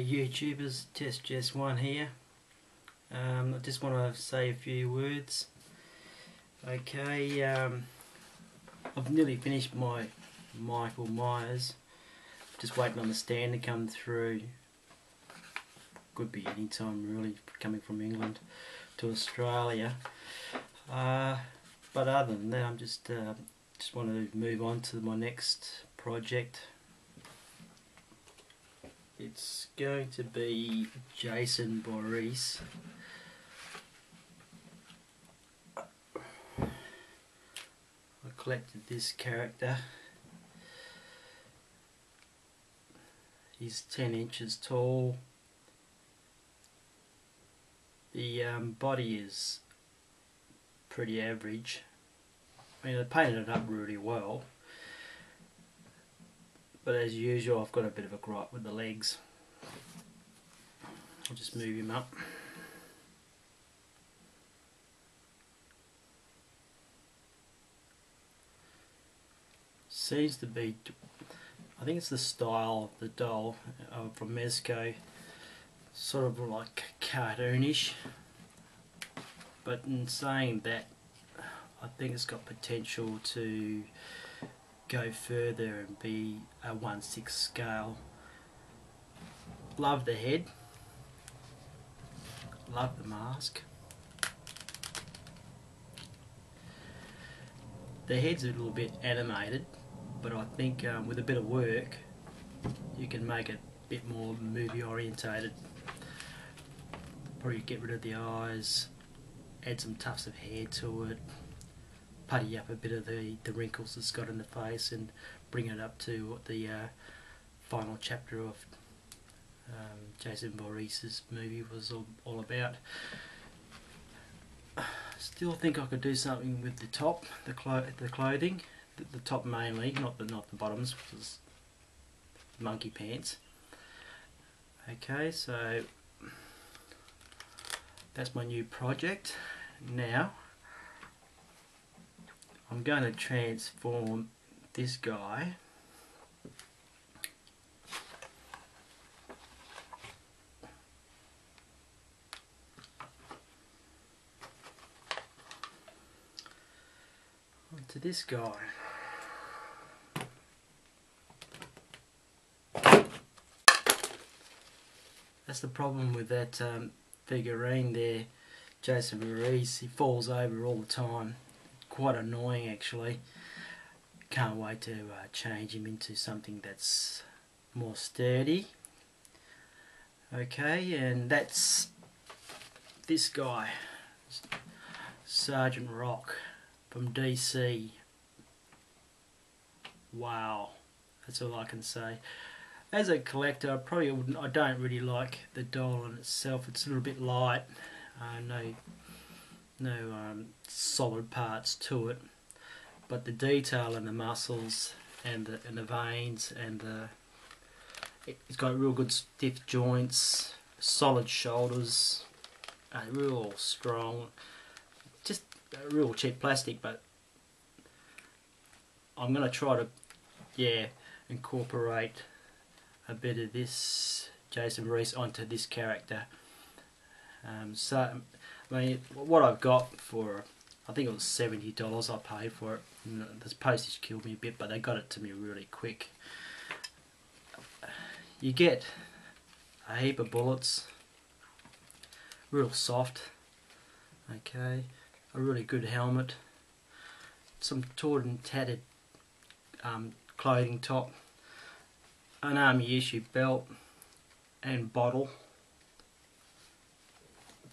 Hey YouTubers, Test Jess 1 here. I just want to say a few words. Okay, I've nearly finished my Michael Myers. Just waiting on the stand to come through. Could be any time really, coming from England to Australia. But other than that, I'm just want to move on to my next project. It's going to be Jason Voorhees. I collected this character. He's 10 inches tall. The body is pretty average. I mean, I painted it up really well. But as usual, I've got a bit of a gripe with the legs. I'll just move him up. Seems to be, I think it's the style of the doll from Mezco, sort of like cartoonish. But in saying that, I think it's got potential to go further and be a 1/6 scale. Love the head, love the mask. The head's a little bit animated, but I think with a bit of work you can make it a bit more movie orientated. Probably get rid of the eyes, add some tufts of hair to it, putty up a bit of the wrinkles it's got in the face, and bring it up to what the final chapter of Jason Voorhees' movie was all about. Still think I could do something with the top, the clothing, the top mainly, not the bottoms, which is monkey pants. Okay, so that's my new project. Now I'm going to transform this guy onto this guy. That's the problem with that figurine there, Jason Voorhees. He falls over all the time. Quite annoying actually. Can't wait to change him into something that's more sturdy. Okay, and that's this guy, Sgt Rock from DC. Wow, that's all I can say. As a collector, I don't really like the doll in itself. It's a little bit light. No solid parts to it, but the detail and the muscles and the veins and it's got real good stiff joints, solid shoulders, real strong. Just real cheap plastic, but I'm gonna try to incorporate a bit of this Jason Voorhees onto this character. So I mean, what I've got for, I think it was $70 I paid for it. The postage killed me a bit, but they got it to me really quick. You get a heap of bullets, real soft, okay, a really good helmet, some torn and tattered clothing top, an army issue belt and bottle.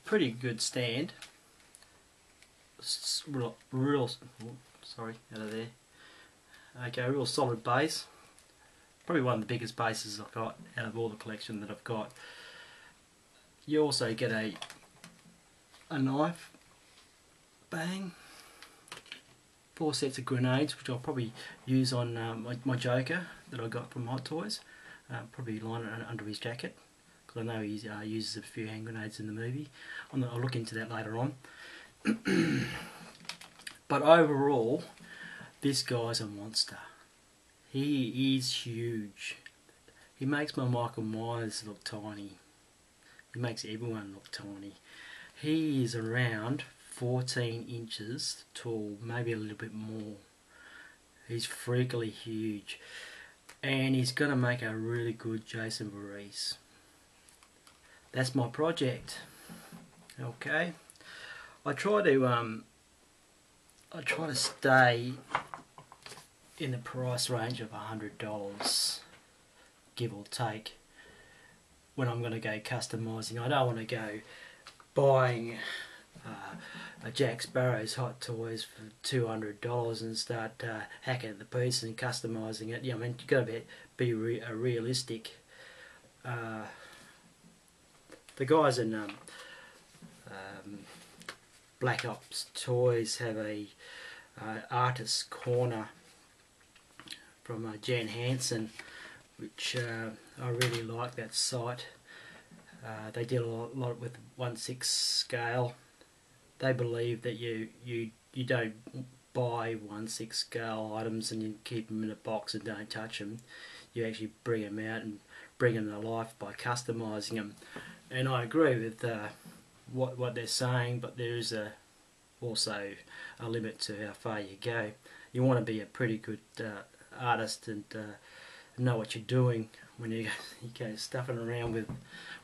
Pretty good stand. Real sorry, out of there. Okay, real solid base. Probably one of the biggest bases I've got out of all the collection that I've got. You also get a knife, bang, 4 sets of grenades, which I'll probably use on my Joker that I got from Hot Toys. Probably line it under his jacket, because I know he uses a few hand grenades in the movie. I'll look into that later on. But overall, this guy's a monster. He is huge. He makes my Michael Myers look tiny. He makes everyone look tiny. He is around 14 inches tall, maybe a little bit more. He's freakily huge. And he's going to make a really good Jason Voorhees. That's my project. Okay. I try to stay in the price range of $100, give or take, when I'm going to go customizing. I don't want to go buying a Jack Sparrow's Hot Toys for $200 and start hacking at the piece and customizing it. Yeah, I mean, you've got to be realistic. The guys in Black Ops Toys have a artist's corner from Jan Hansen, which I really like that site. They deal a lot with 1/6 scale. They believe that you don't buy 1/6 scale items and you keep them in a box and don't touch them. You actually bring them out and bring them to life by customizing them. And I agree with what they're saying, but there is also a limit to how far you go. You want to be a pretty good artist and know what you're doing when you go stuffing around with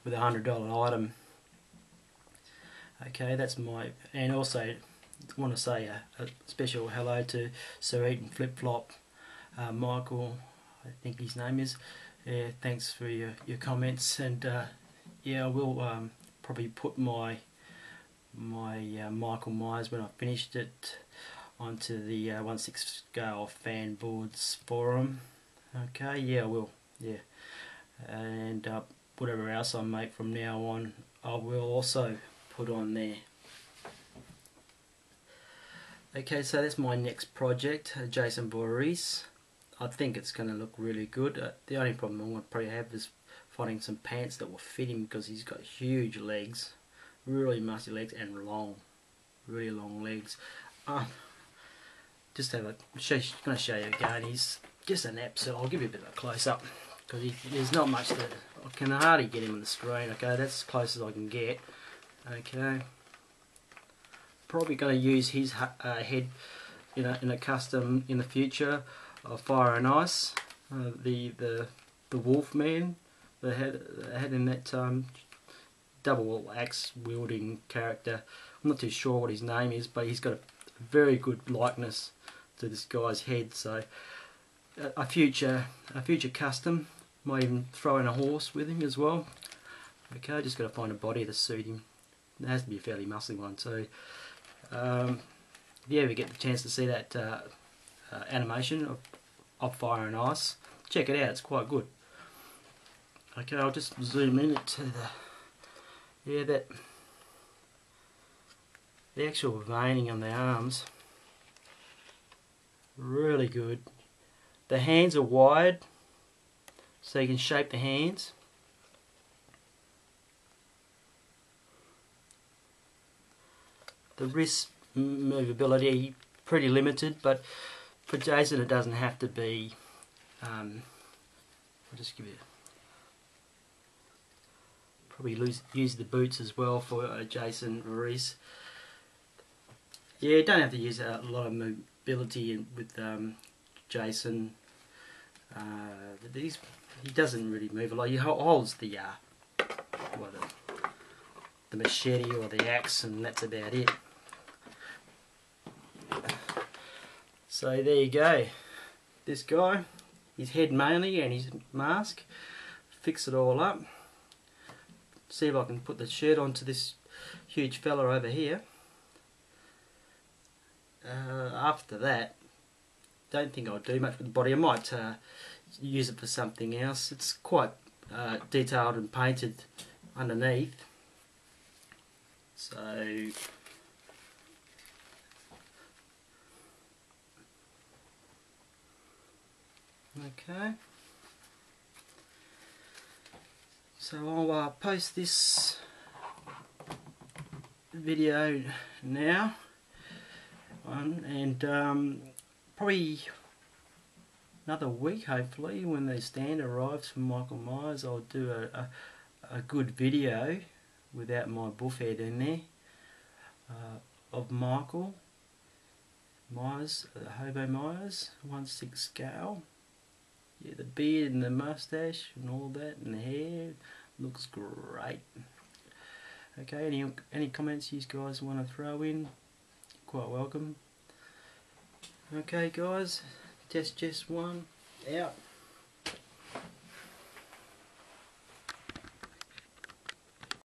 $100 item. Okay, that's my. And also, I want to say a special hello to Sir Eaton Flip Flop, Michael, I think his name is. Yeah, thanks for your comments, and yeah, I will probably put my Michael Myers, when I finished it, onto the 1/6 scale fan boards forum. Okay, yeah, I will. Yeah, and whatever else I make from now on, I will also put on there. Okay, so that's my next project, Jason Voorhees. I think it's going to look really good. The only problem I'm going to probably have is finding some pants that will fit him, because he's got huge legs, really musty legs, and really long legs. Just have a. I'm going to show you again. He's just an absolute. I'll give you a bit of a close up, because there's not much that I can hardly get him on the screen. Okay, that's as close as I can get. Okay, probably going to use his head, in a custom in the future of Fire and Ice. The Wolf Man, the head in that double axe wielding character. I'm not too sure what his name is, but he's got a very good likeness to this guy's head. So a future custom. Might even throw in a horse with him as well. Okay, just got to find a body to suit him. It has to be a fairly muscly one. So if you ever get the chance to see that animation of Fire and Ice, check it out. It's quite good. Okay, I'll just zoom in to the actual veining on the arms. Really good. The hands are wide, so you can shape the hands. The wrist movability pretty limited, but for Jason it doesn't have to be. I'll just give you. Probably use the boots as well for Jason Voorhees. Yeah, you don't have to use a lot of mobility with Jason. He doesn't really move a lot. He holds the machete or the axe, and that's about it. So there you go. This guy, his head mainly and his mask. Fix it all up. See if I can put the shirt onto this huge fella over here. After that, don't think I'll do much with the body. I might use it for something else. It's quite detailed and painted underneath. So okay. So I'll post this video now, and probably another week, hopefully, when the stand arrives from Michael Myers, I'll do a good video without my buff head in there of Michael Myers, Hobo Myers, 1/6 scale. Yeah, the beard and the mustache and all that, and the hair looks great. Okay, any comments you guys want to throw in? Quite welcome. Okay, guys, test just one out.